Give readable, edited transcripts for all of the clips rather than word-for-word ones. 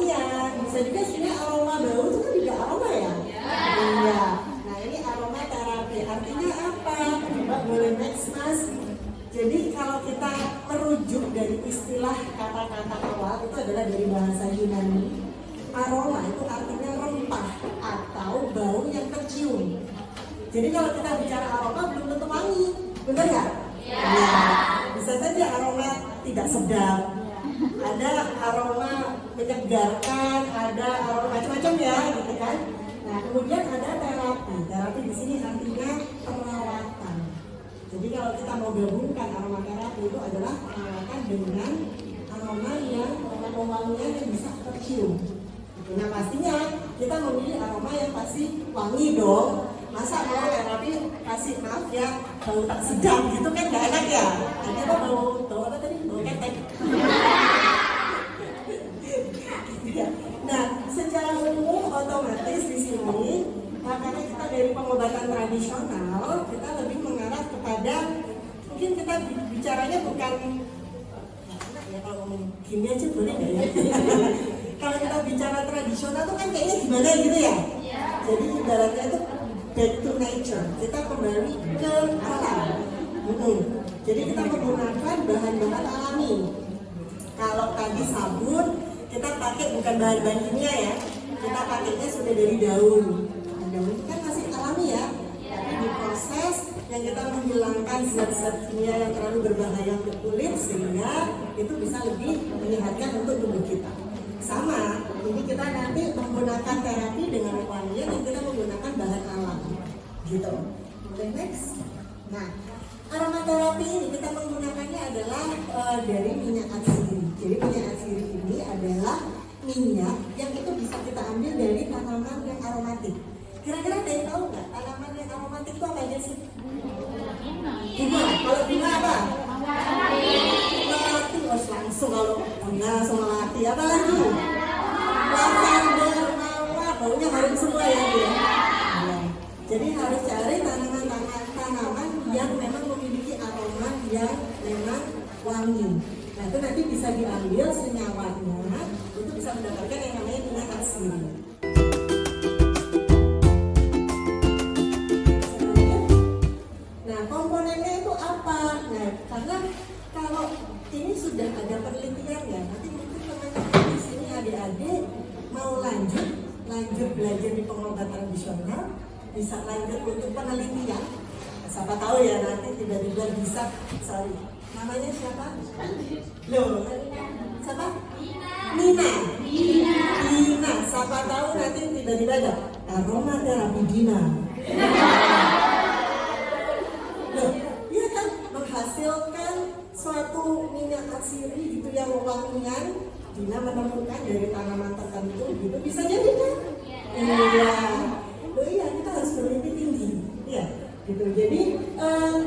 wangian. Bisa juga sebenarnya aroma bau itu kan juga aroma ya. Iya. Nah ini aroma terapi. Artinya apa? Coba boleh next mas. Jadi kalau kita merujuk dari istilah kata-kata awal itu adalah dari bahasa Yunani. Aroma itu artinya rempah atau bau yang tercium. Jadi kalau kita bicara aroma belum tentu wangi, benar nggak? Ya. Bisa saja aroma tidak sedap. Ada aroma menyegarkan, ada aroma macam-macam ya, gitu kan? Nah kemudian ada terapi. Terapi di sini artinya perawatan. Jadi kalau kita mau gabungkan aroma terapi itu adalah perawatan dengan aroma yang wangian yang bisa tercium. Nah pastinya kita memilih aroma yang pasti wangi dong. Masa mau terapi kasih maaf ya bau tak sedap gitu kan nggak enak ya. Nanti apa bau apa tadi? Bau ketek. Nah secara umum otomatis di sini karena kita dari pengobatan tradisional kita lebih mengarah kepada mungkin kita bicaranya bukan ya kalau ngomong gini aja boleh nggak ya? Kalau kita bicara tradisional tuh kan kayaknya gimana gitu ya? Jadi ibaratnya itu back to nature, kita kembali ke alam. Jadi kita menggunakan bahan-bahan alami. Kalau tadi sabun, kita pakai bukan bahan-bahan kimia ya, kita pakainya sudah dari daun. Nah, daun itu kan masih alami ya, tapi diproses yang kita menghilangkan zat-zat kimia yang terlalu berbahaya untuk kulit sehingga itu bisa lebih menyehatkan untuk tubuh kita. Sama, ini kita nanti menggunakan terapi dengan wangian yang kita menggunakan bahan alam, gitu. Boleh next? Nah, aromaterapi ini kita menggunakannya adalah dari minyak atsiri. Jadi minyak atsiri ini adalah minyak yang itu bisa kita ambil dari tanaman yang aromatik. Kira-kira ada yang tahu nggak tanaman yang aromatik itu apa aja sih? Bunga. Kalau bunga apa? Melati. Oh langsung kalau bunga langsung melati. Apa lagi? Lavender, mawar. Baunya harum semua ya. Jadi harus cari tanaman yang memang memiliki aroma yang memang wangi. Nah itu nanti bisa diambil senyawanya, itu bisa mendapatkan yang namanya minyak atsiri. Nah komponennya itu apa? Nah karena kalau ini sudah ada penelitian ya, nanti mungkin teman-teman di sini adik-adik mau lanjut belajar di pengobatan tradisional, bisa lanjut untuk penelitian. Siapa tahu ya nanti tiba-tiba bisa, namanya siapa? Loh, siapa? Nina. Siapa tahu nanti tiba-tiba ada aromaterapi Dina. Loh, iya kan menghasilkan suatu minyak atsiri gitu yang wangian. Dina menemukan dari tanaman tertentu gitu, bisa jadi kan? Iya. Loh iya, kita harus bermimpi tinggi. Iya, gitu. Jadi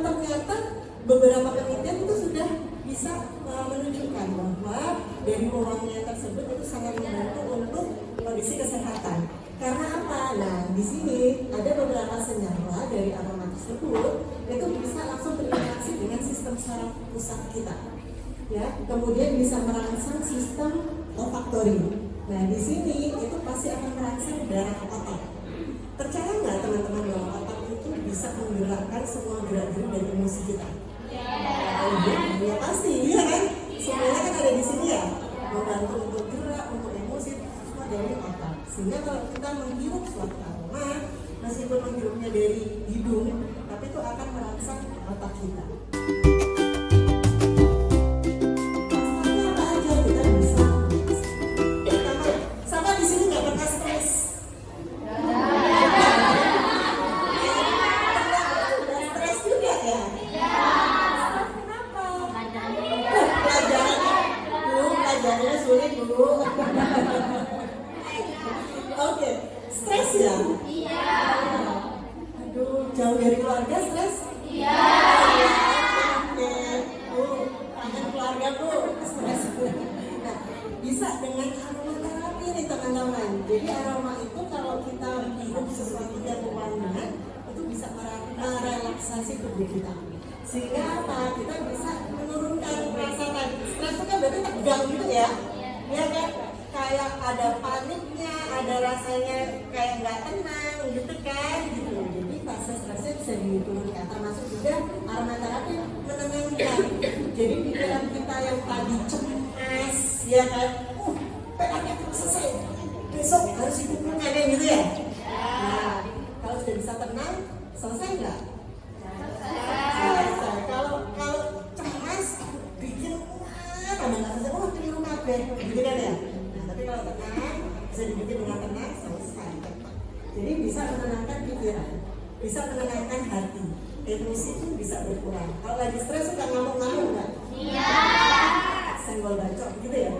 ternyata beberapa penelitian itu sudah bisa menunjukkan bahwa dari pewangian tersebut itu sangat membantu untuk kondisi kesehatan. Karena apa? Nah, di sini ada beberapa senyawa dari aroma tersebut itu bisa langsung berinteraksi dengan sistem saraf pusat kita. Ya, kemudian bisa merangsang sistem olfaktori. Nah, di sini itu pasti akan merangsang darah otak. Percaya nggak teman-teman bahwa otak itu bisa menggerakkan semua gerak-gerik dan emosi kita? Ya pasti, ya kan? Semuanya kan ada di sini ya, membantu untuk gerak, untuk emosi, semua dari otak. Sehingga kalau kita menghirup suatu aroma, meskipun menghirupnya dari hidung, tapi itu akan merangsang otak kita. Oke, stres ya? Iya. Aduh, jauh dari keluarga stres? Iya. Oke, kangen keluarga bu, stres. Nah, bisa dengan aromaterapi nih teman-teman. Jadi aroma itu kalau kita hirup sesuatu yang wangian, itu bisa merelaksasi tubuh kita. Sehingga apa? Kita bisa menurunkan rasa tadi. Stres itu kan berarti tegang gitu ya? Iya kan? kayak ada paniknya, ada rasanya kayak nggak tenang gitu kan gitu. Jadi fase stresnya bisa diturunkan, termasuk juga aromaterapi menenangkan. Jadi pikiran kita yang tadi cemas ya kan, PR-nya belum selesai, besok harus hidupnya kayak gitu ya. Nah, kalau sudah bisa tenang, selesai nggak? Selesai. Kalau cemas bikin tambah nggak selesai, keliru kabeh gitu kan ya. Nah, tapi kalau tenang bisa dibikin dengan tenang, selesai. Jadi bisa menenangkan pikiran, bisa menenangkan hati, emosi itu bisa berkurang. Kalau lagi stres suka ngamuk-ngamuk nggak? Iya. Senggol bacok gitu ya.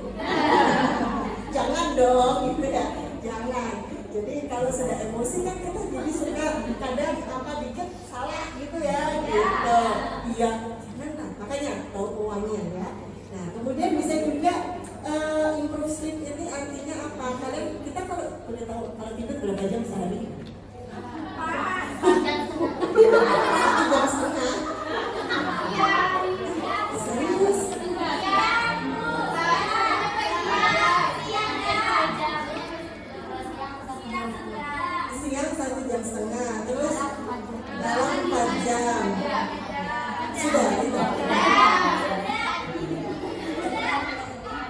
Jangan dong gitu ya, jangan. Jadi kalau sudah emosi kan kita jadi suka kadang apa dikit salah gitu ya, gitu. Iya, jangan. Makanya tahu uangnya ya. Nah, kemudian bisa juga improve sleep ini artinya apa? Kalian kita kalau boleh tahu kalau tidur berapa jam sehari? 4 jam setengah. Serius? Siang 1 jam setengah, terus dalam 4 jam. Sudah itu.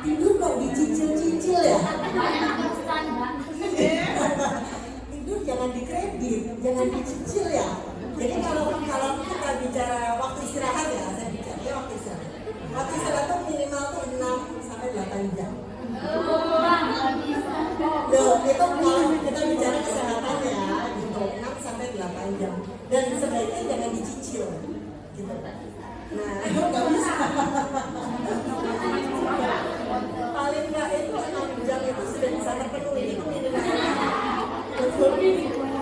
Tidur kok dicicil-cicil ya? Tidur jangan dikredit, jangan dicicil ya. Jadi kalau kita bicara waktu istirahat ya, saya bicara ya waktu istirahat. Waktu istirahat tuh minimal tuh 6 sampai 8 jam. Loh, itu kalau kita bicara kesehatan ya, gitu 6 sampai 8 jam. Dan sebaiknya jangan dicicil, gitu. Nah, itu nggak bisa. Paling nggak itu 6 jam itu sudah bisa terpenuhi, itu minimal. Betul.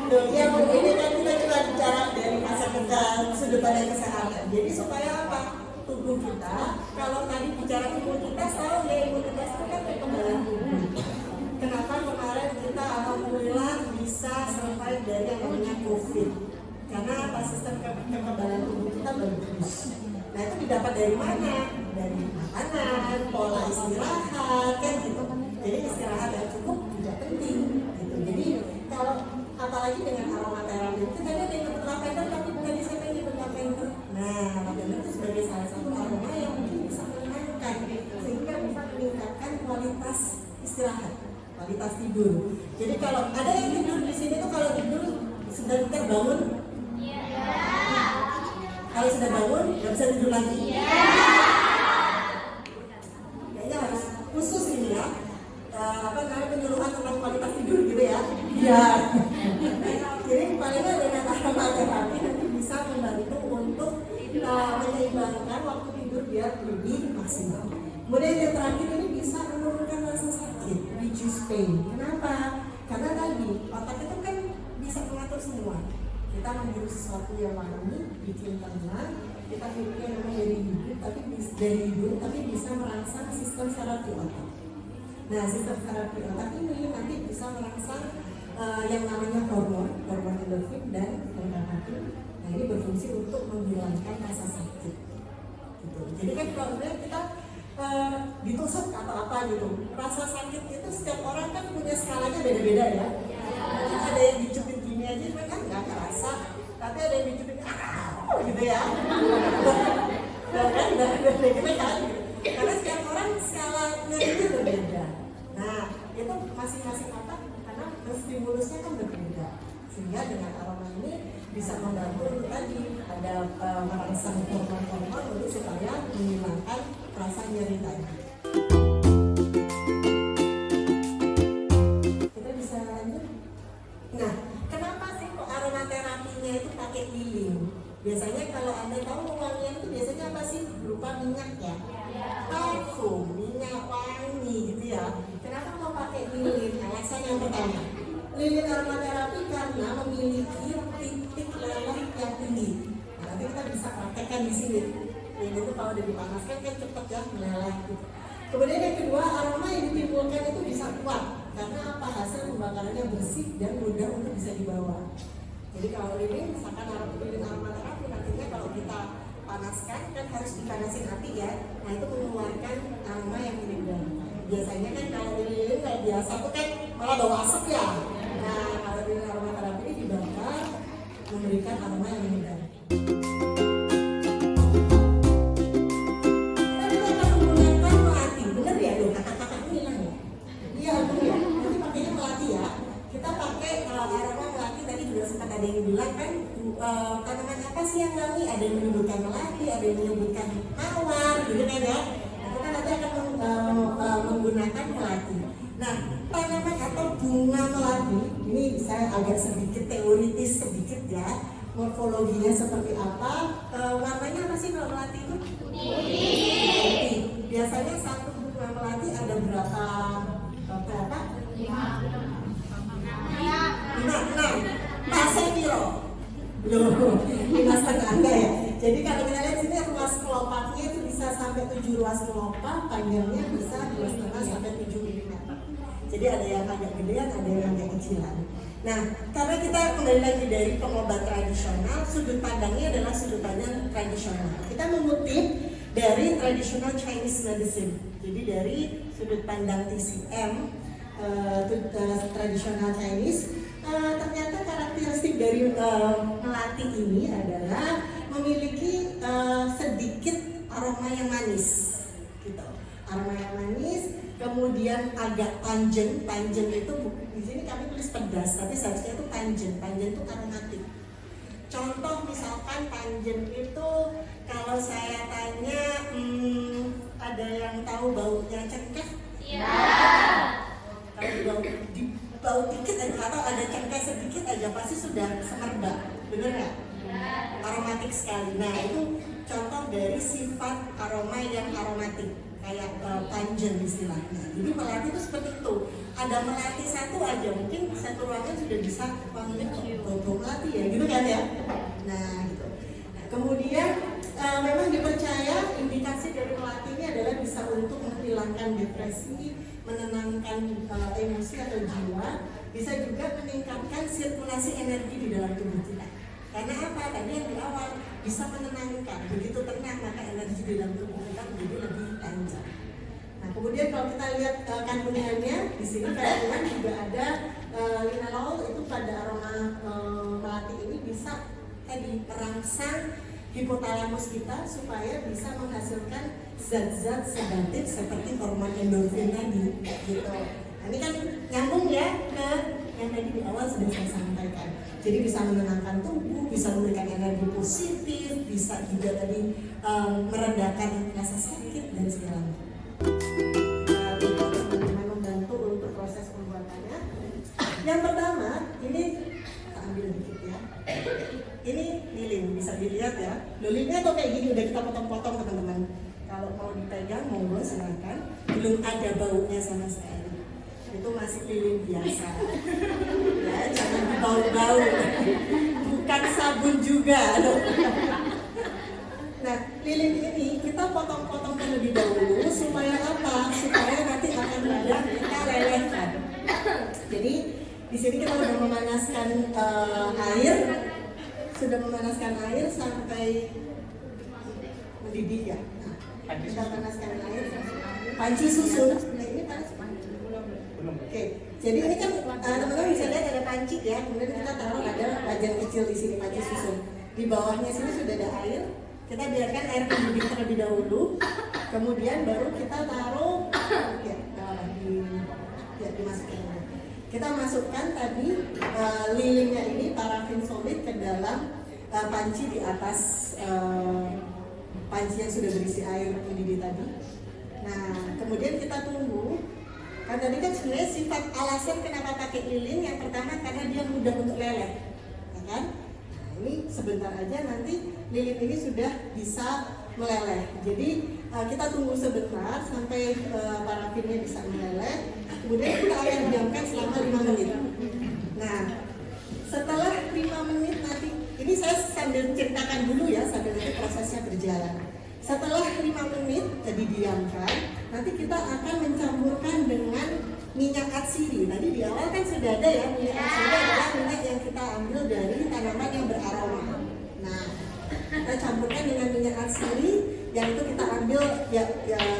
Yang ini kan kita juga bicara dari masa sudut pandang kesehatan. Jadi supaya apa? Tubuh kita, kalau tadi bicara imunitas, tahu ya imunitas itu kan kekebalan tubuh. Kenapa kemarin kita alhamdulillah bisa survive dari yang namanya COVID? Karena apa? Sistem kekebalan tubuh kita bagus. Nah itu didapat dari mana? Dari makanan, pola istirahat, kan gitu. Jadi istirahat yang cukup juga penting. Gitu. Jadi kalau apalagi dengan aromaterapi itu tadi ada yang nyebut lavender, tapi tadi saya nyebut lavender. Nah lavender itu sebagai salah satu aroma yang mungkin bisa menenangkan, sehingga bisa meningkatkan kualitas istirahat, kualitas tidur. Jadi kalau ada yang tidur di sini tuh kalau tidur sebentar bangun. Kalau sudah bangun, nggak bisa tidur lagi. Kayaknya harus khusus ini ya. Apa namanya penyuluhan tentang kualitas tidur gitu ya. Iya. Jadi paling nggak dengan aromaterapi nanti bisa membantu untuk menyeimbangkan waktu tidur biar lebih maksimal. Kemudian yang terakhir ini bisa menurunkan rasa sakit, reduce pain. Kenapa? Karena tadi otak itu kan bisa mengatur semua. Kita menghirup sesuatu yang wangi, bikin tenang, kita hidupnya memang dari hidung, tapi bisa merangsang sistem saraf di otak. Nah, sistem saraf di otak ini nanti bisa merangsang yang namanya hormon endorfin dan dopamine. Nah, ini berfungsi untuk menghilangkan rasa sakit. Gitu. Jadi kan kalau kita ditusuk atau apa gitu, rasa sakit itu setiap orang kan punya skalanya beda-beda ya. Ada yang dicubit gini aja kan nggak kerasa, tapi ada yang dicubit gitu ya. Dan gitu kan. Karena setiap orang skala nyerinya berbeda. Nah itu masing-masing otak karena stimulusnya kan berbeda. Sehingga dengan aroma ini bisa membantu tadi ada merangsang hormon-hormon untuk supaya menghilangkan rasa nyeri tadi. Kita bisa lanjut. Nah, kenapa sih kok aromaterapinya itu pakai lilin? Biasanya kalau Anda tahu wangian itu biasanya apa sih? Berupa minyak ya? Parfum, minyak wangi gitu ya. Kenapa mau pakai lilin? Alasan yang pertama, lilin aromaterapi karena memiliki titik leleh yang tinggi. Nah, nanti kita bisa praktekkan di sini. Lilin itu kalau udah dipanaskan kan cepat ya meleleh gitu. Kemudian yang kedua, aroma yang ditimbulkan itu bisa kuat karena apa? Hasil pembakarannya bersih dan mudah untuk bisa dibawa. Jadi kalau lilin, misalkan lilin aromaterapi nantinya kalau kita panaskan kan harus dipanasin api ya. Nah itu mengeluarkan aroma yang tidak biasanya kan kalau lilin kayak biasa tuh kan malah bau asap ya. Nah, kalau lilin aromaterapi ini dibakar memberikan aroma yang berbeda. Kita juga akan menggunakan melati, bener ya? Loh, kakak-kakak ini hilang ya? Iya, bener ya. Nanti pakainya melati ya. Kita pakai aroma melati, tadi juga sempat ada yang bilang kan tanaman apa sih yang wangi? Ada yang menyebutkan melati, ada yang menyebutkan mawar, gitu kan ya? Nah, kita nanti akan menggunakan melati. Nah, tanaman atau bunga melati ini bisa agak sedikit teoritis sedikit ya. Morfologinya seperti apa? Warnanya apa sih kalau melati itu? Putih. Biasanya satu bunga melati ada berapa? Enam. Masa kilo? Belum. 5,5 enggak ya? Jadi kalau kita lihat sini ruas kelopaknya itu bisa sampai 7 ruas kelopak, panjangnya bisa 2,5 sampai 7 mm. Jadi ada yang agak gedean, ada yang agak kecilan. Nah, karena kita kembali lagi dari pengobat tradisional, sudut pandangnya adalah sudut pandang tradisional. Kita mengutip dari traditional Chinese medicine. Jadi dari sudut pandang TCM, tradisional Chinese, ternyata karakteristik dari melati ini adalah memiliki sedikit aroma yang manis, gitu. Aroma yang manis, kemudian agak pungent. Pungent itu di sini kami tulis pedas, tapi seharusnya itu pungent. Pungent itu aromatik. Contoh misalkan pungent itu kalau saya tanya, ada yang tahu baunya cengkeh? Iya. Kalau bau dikit aja atau ada cengkeh sedikit aja pasti sudah semerbak, bener nggak? Aromatik sekali. Nah, itu contoh dari sifat aroma yang aromatik, kayak pungent istilahnya. Jadi melati itu seperti itu. Ada melati satu aja mungkin satu ruangan sudah bisa wanginya bau melati ya, gitu kan ya? Nah, gitu. Nah, kemudian memang dipercaya indikasi dari melati ini adalah bisa untuk menghilangkan depresi, menenangkan emosi atau jiwa, bisa juga meningkatkan sirkulasi energi di dalam tubuh kita. Karena apa? Tadi yang di awal bisa menenangkan, begitu tenang maka energi di dalam tubuh kita menjadi lebih lancar. Nah, kemudian kalau kita lihat kandungannya di sini kandungan juga ada linalol, itu pada aroma melati ini bisa tadi merangsang hipotalamus kita supaya bisa menghasilkan zat-zat sedatif seperti hormon endorfin tadi, gitu. Nah, ini kan nyambung ya ke yang tadi di awal sudah saya sampaikan. Jadi bisa menenangkan tubuh, bisa memberikan energi positif, bisa juga tadi meredakan rasa sakit dan segala macam. Teman-teman membantu untuk proses pembuatannya. Yang pertama, ini kita ambil dikit ya. Ini lilin, bisa dilihat ya. Lilinnya tuh kayak gini, udah kita potong-potong teman-teman. Kalau mau dipegang, monggo silakan. Belum ada baunya sama sekali. Itu masih lilin biasa. Ya, jangan bau-bau. Bukan sabun juga. Nah, lilin ini kita potong-potong terlebih dahulu supaya apa? Supaya nanti akan mudah kita lelehkan. Jadi di sini kita sudah memanaskan air. Sudah memanaskan air sampai mendidih ya. Nah, kita panaskan air. Panci susu. Nah, ini panas. Oke. Jadi ini kan teman-teman bisa lihat ada panci ya. Kemudian kita taruh ada wajan kecil di sini panci susu. Di bawahnya sini sudah ada air. Kita biarkan air mendidih terlebih dahulu. Kemudian baru kita taruh dimasukin. Kita masukkan tadi lilinnya ini parafin solid ke dalam panci di atas panci yang sudah berisi air mendidih tadi. Nah, kemudian kita tunggu. Kan tadi kan sebenarnya sifat alasan kenapa pakai lilin yang pertama karena dia mudah untuk leleh, ya kan? Nah, ini sebentar aja nanti lilin ini sudah bisa meleleh. Jadi kita tunggu sebentar sampai parafinnya bisa meleleh. Kemudian kita akan diamkan selama 5 menit. Nah, setelah 5 menit nanti, ini saya sambil ceritakan dulu ya, sambil nanti prosesnya berjalan. Setelah 5 menit tadi diamkan, nanti kita akan mencampurkan dengan minyak atsiri. Tadi di awal kan sudah ada ya, minyak atsiri adalah minyak yang kita ambil dari tanaman yang beraroma. Nah, kita campurkan dengan minyak atsiri yang itu kita ambil ya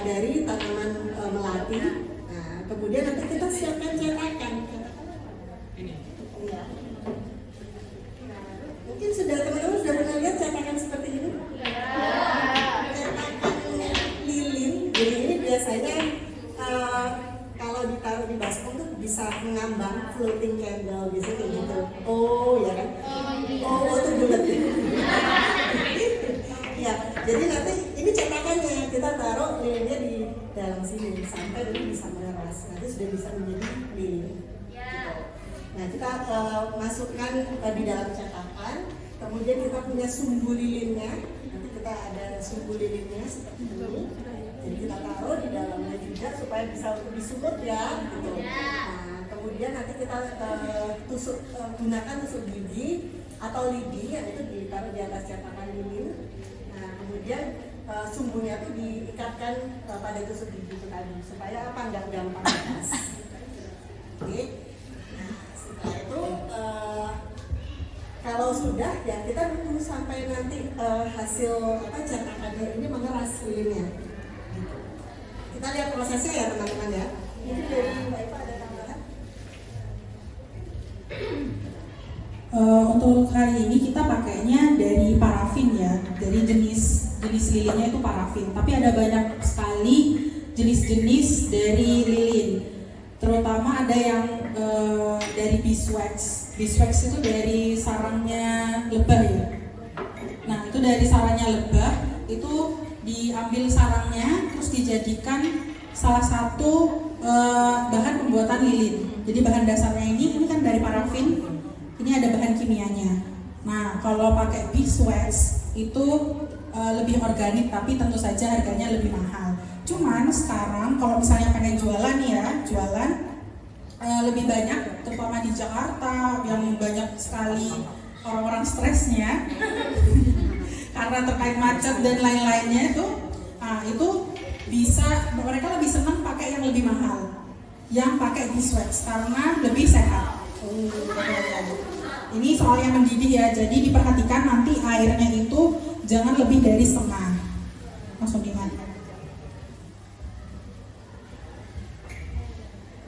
dari tanaman melati. kemudian nanti kita siapkan cetakan. Ini. Iya. Nah, mungkin teman-teman sudah pernah lihat cetakan seperti ini? Cetakan lilin. Jadi ini biasanya kalau ditaruh di baskom tuh bisa mengambang, floating candle biasanya kayak gitu. Oh ya kan? Oh itu bulat. Ya, jadi nanti ini cetakannya kita taruh lilinnya di dalam sini sampai ini bisa mengeras. Nanti sudah bisa menjadi lilin. Nah kita masukkan di dalam cetakan, kemudian kita punya sumbu lilinnya. Nanti kita ada sumbu lilinnya seperti ini. Jadi kita taruh di dalamnya juga supaya bisa disulut ya. Gitu. Nah kemudian nanti kita gunakan tusuk gigi atau lidi, yang itu ditaruh di atas cetakan lilin. Nah kemudian sumbunya itu diikatkan pada tusuk gigi itu tadi supaya apa, nggak gampang lepas. Oke. Nah setelah itu kalau sudah ya kita tunggu sampai nanti hasil cetakannya ini mengeras lilinnya. Gitu. Kita lihat prosesnya ya teman-teman ya. Ini dari Mbak Eva ada tambahan? Untuk hari ini kita pakainya dari parafin ya, dari jenis lilinnya itu parafin. Tapi ada banyak sekali jenis-jenis dari lilin. Terutama ada yang dari beeswax. Beeswax itu dari sarangnya lebah ya. Nah itu dari sarangnya lebah, itu diambil sarangnya terus dijadikan salah satu bahan pembuatan lilin. Jadi bahan dasarnya ini kan dari parafin. Ini ada bahan kimianya. Nah, kalau pakai beeswax itu lebih organik, tapi tentu saja harganya lebih mahal. Cuman sekarang kalau misalnya pengen jualan ya, lebih banyak, terutama di Jakarta yang banyak sekali orang-orang stresnya karena terkait macet dan lain-lainnya itu, itu bisa mereka lebih senang pakai yang lebih mahal, yang pakai beeswax karena lebih sehat. Ini soal yang mendidih ya, jadi diperhatikan nanti airnya itu jangan lebih dari setengah. Langsung dimakan.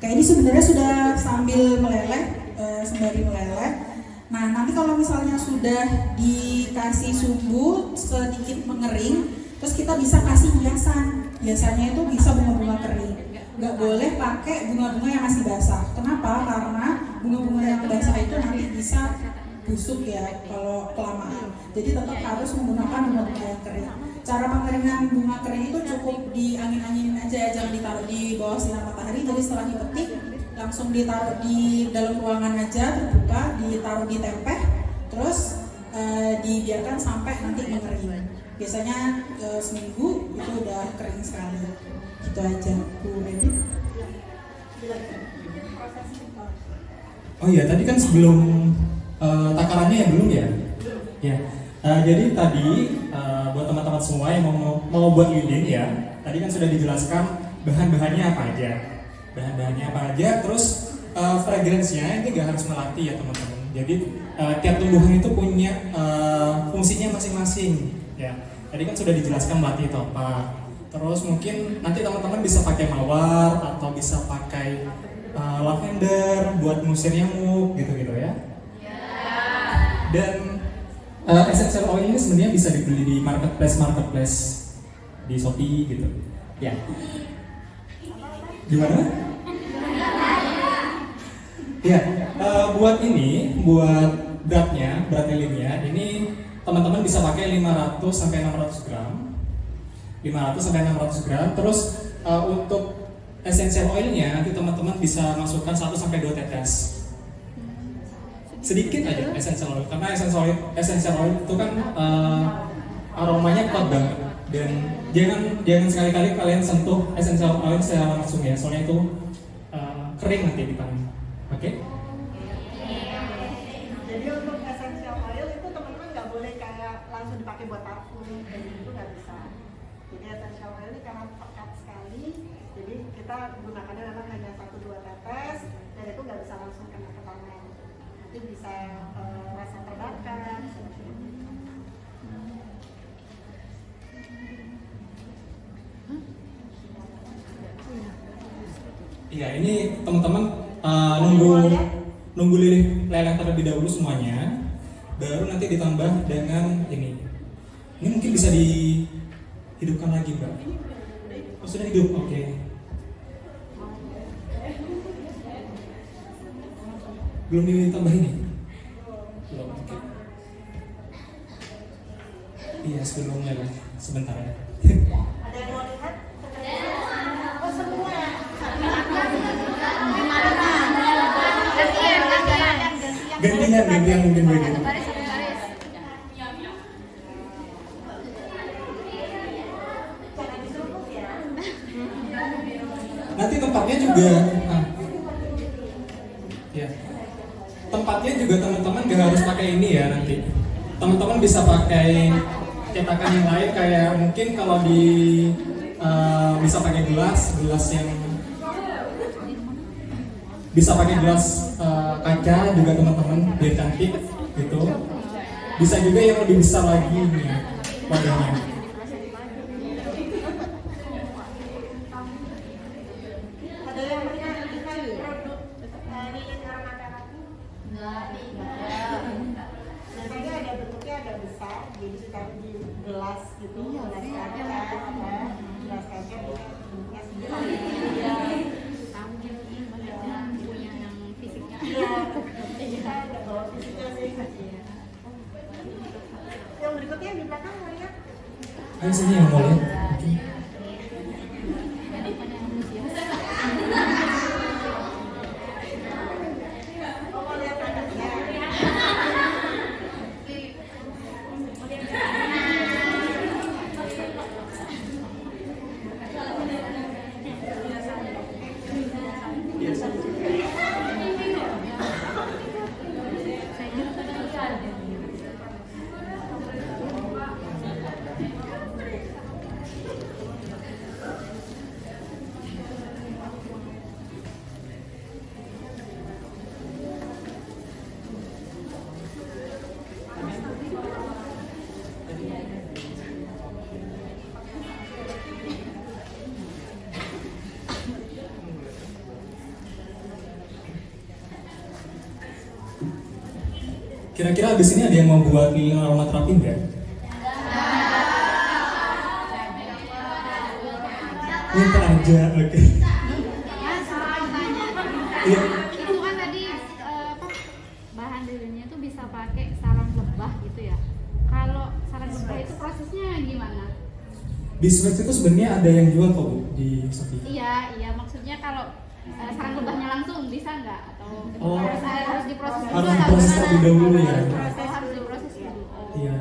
Kayak ini sebenarnya sudah sambil meleleh, sembari meleleh. Nah nanti kalau misalnya sudah dikasih sumbu sedikit mengering, terus kita bisa kasih hiasan. Biasanya itu bisa bunga-bunga kering. Nggak boleh pakai bunga-bunga yang masih basah. Kenapa? Karena bunga-bunga yang basah itu nanti bisa busuk ya kalau kelamaan. Jadi tetap harus menggunakan bunga-bunga yang kering. Cara pengeringan bunga kering itu cukup diangin-anginin aja ya, jangan ditaruh di bawah sinar matahari. Jadi setelah dipetik langsung ditaruh di dalam ruangan aja terbuka, ditaruh di tempeh, terus dibiarkan sampai nanti mengering. Biasanya seminggu itu udah kering sekali. Gitu aja, Bu Medi. Oh iya, tadi kan sebelum takarannya ya belum ya? Ya. Jadi tadi buat teman-teman semua yang mau buat lilin ya, tadi kan sudah dijelaskan bahan-bahannya apa aja. Bahan-bahannya apa aja, terus fragrance-nya ini gak harus melatih ya teman-teman. Jadi tiap tumbuhan itu punya fungsinya masing-masing ya. Tadi kan sudah dijelaskan melatih itu apa. Terus mungkin nanti teman-teman bisa pakai mawar atau bisa pakai lavender buat ngusir nyamuk gitu-gitu ya. Dan essential oil ini sebenarnya bisa dibeli di marketplace di Shopee gitu. Ya. Gimana? Ya, buat berat lilinnya ini teman-teman bisa pakai 500 sampai 600 gram. 500 sampai 600 gram. Terus untuk essential oilnya nanti teman-teman bisa masukkan 1 sampai 2 tetes. Sedikit aja essential oil, karena essential oil itu kan aromanya kuat banget. Dan jangan sekali-kali kalian sentuh essential oil secara langsung ya, soalnya itu kering nanti di tangan. Oke? Jadi untuk essential oil itu teman-teman nggak boleh kayak langsung dipakai buat parfum, kayak gitu nggak bisa. Jadi essential oil ini karena pekat sekali, jadi kita gunakannya memang hanya 1-2 tetes, dan itu nggak bisa langsung kena ke tangan. Nanti bisa rasa terbakar. Iya, ini teman-teman nunggu leleh terlebih dahulu semuanya, baru nanti ditambah dengan ini. Ini mungkin bisa dihidupkan lagi, Mbak. Oh, sudah hidup, oke. Belum ditambah ini? Belum, oke. Iya, sebelumnya lah, sebentar ya. Ada yang mau lihat? Oh, semua. Gantian mungkin begini. Nanti tempatnya juga, ya. Tempatnya juga teman-teman gak harus pakai ini ya nanti. Teman-teman bisa pakai cetakan yang lain kayak mungkin kalau bisa pakai gelas yang bisa pakai gelas kaca juga teman-teman biar cantik gitu. Bisa juga yang lebih besar lagi nih wadahnya. Ada yang melihat produk lilin aroma terapi? Biasanya ada bentuknya ada besar, jadi ditaruh di gelas gitu, gelas kaca, bentuknya segini. Iya, kita ada bawa fisiknya sih. Yang berikutnya yang di belakang mau lihat? Ayo sini yang mau lihat. Oh, mau lihat anaknya. Kira-kira abis ini ada yang mau buat lilin aromaterapi nggak? Minta aja, oke. Iya. Itu kan tadi bahan lilinnya itu bisa pakai sarang lebah gitu ya. Kalau sarang lebah itu prosesnya gimana? Di Swex itu sebenarnya ada yang jual kok Bu, di Shopee. Iya, maksudnya kalau sarang lebahnya langsung bisa nggak? Atau Oh. harus diproses dulu? Harus diproses terlebih dahulu ya. Harus diproses dulu. Iya.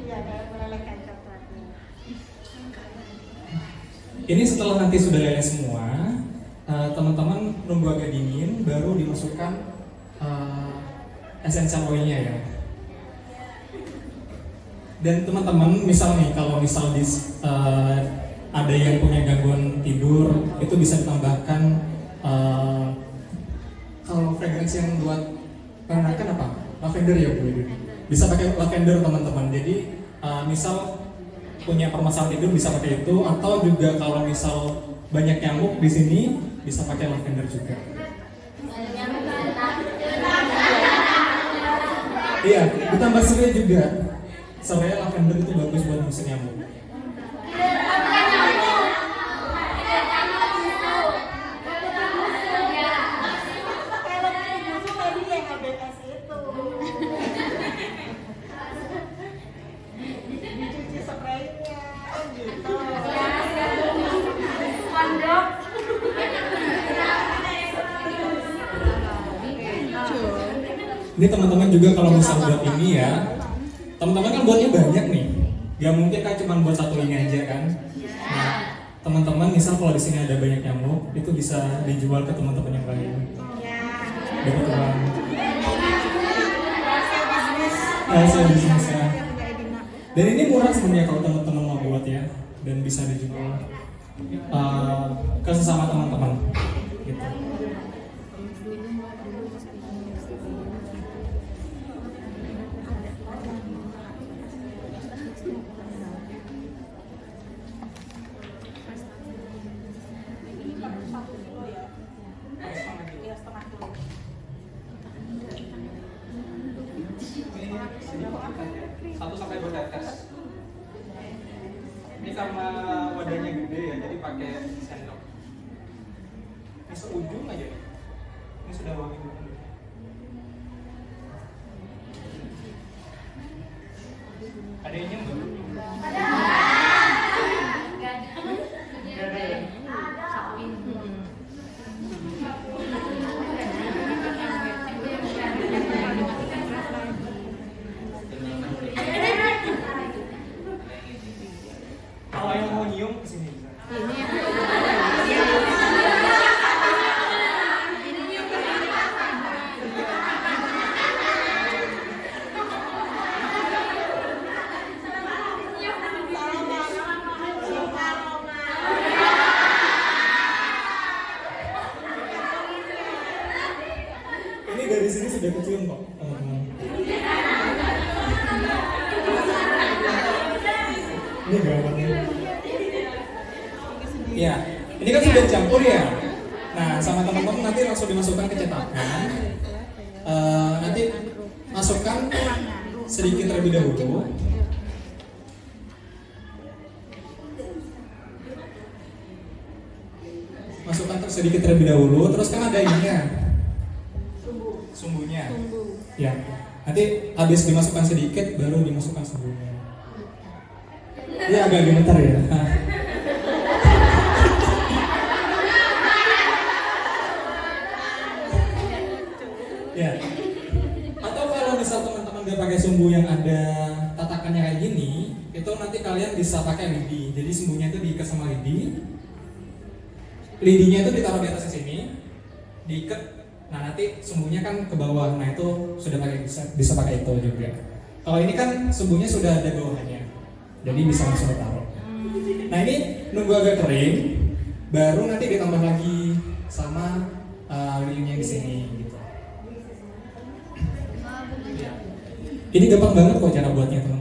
Iya, ada melelehkan coklatnya. Ini setelah nanti sudah leleh semua, teman-teman nunggu agak dingin, baru dimasukkan essential oilnya ya. Dan teman-teman, misal nih, kalau misal ada yang punya gangguan tidur, itu bisa ditambahkan kalau fragrance yang buat menenangkan apa? Lavender ya Bu. Bisa pakai lavender teman-teman. Jadi misal punya permasalahan tidur bisa pakai itu, atau juga kalau misal banyak nyamuk di sini bisa pakai lavender juga. Iya, ditambah serai juga. Serai lavender itu bagus buat ngusir nyamuk. Kalau musuh tadi yang ABS itu. Dicuci spraynya gitu. Pondok. Ini teman-teman juga kalau misal buat ini ya, teman-teman kan buatnya banyak nih. Gak mungkin kan cuma buat satu ini aja kan. Nah, teman-teman misal kalau di sini ada banyak nyamuk, itu bisa dijual ke teman-teman yang lain. Dapat uang. Hasil bisnisnya. Dan ini murah sebenarnya kalau teman-teman mau buat ya, dan bisa dijual ke sesama teman-teman. Gitu. seujung aja. Ini sudah wangi. Ada yang nyembur? Kalau yang mau nyium kesini bisa. Ini dari sini sudah kecium kok, teman-teman. Ini gawatnya. Ya, ini kan sudah campur ya. Nah, sama teman-teman nanti langsung dimasukkan ke cetakan. Nanti masukkan sedikit terlebih dahulu. Masukkan sedikit terlebih dahulu. Terus kan ada ininya. Sumbunya. Ya. Nanti habis dimasukkan sedikit, baru dimasukkan sumbunya. Ini agak gemetar ya. Ya. Atau kalau misal teman-teman gak pakai sumbu yang ada tatakannya kayak gini, itu nanti kalian bisa pakai lidi. Jadi sumbunya itu diikat sama lidi. Lidinya itu ditaruh di atas sini, diikat. Nah nanti sumbunya kan ke bawah. Nah itu sudah pakai bisa pakai itu juga. Kalau ini kan sumbunya sudah ada bawahnya, jadi bisa langsung ditaruh. Nah ini nunggu agak kering, baru nanti ditambah lagi sama lidinya di sini. Ini gampang banget kok cara buatnya teman-teman.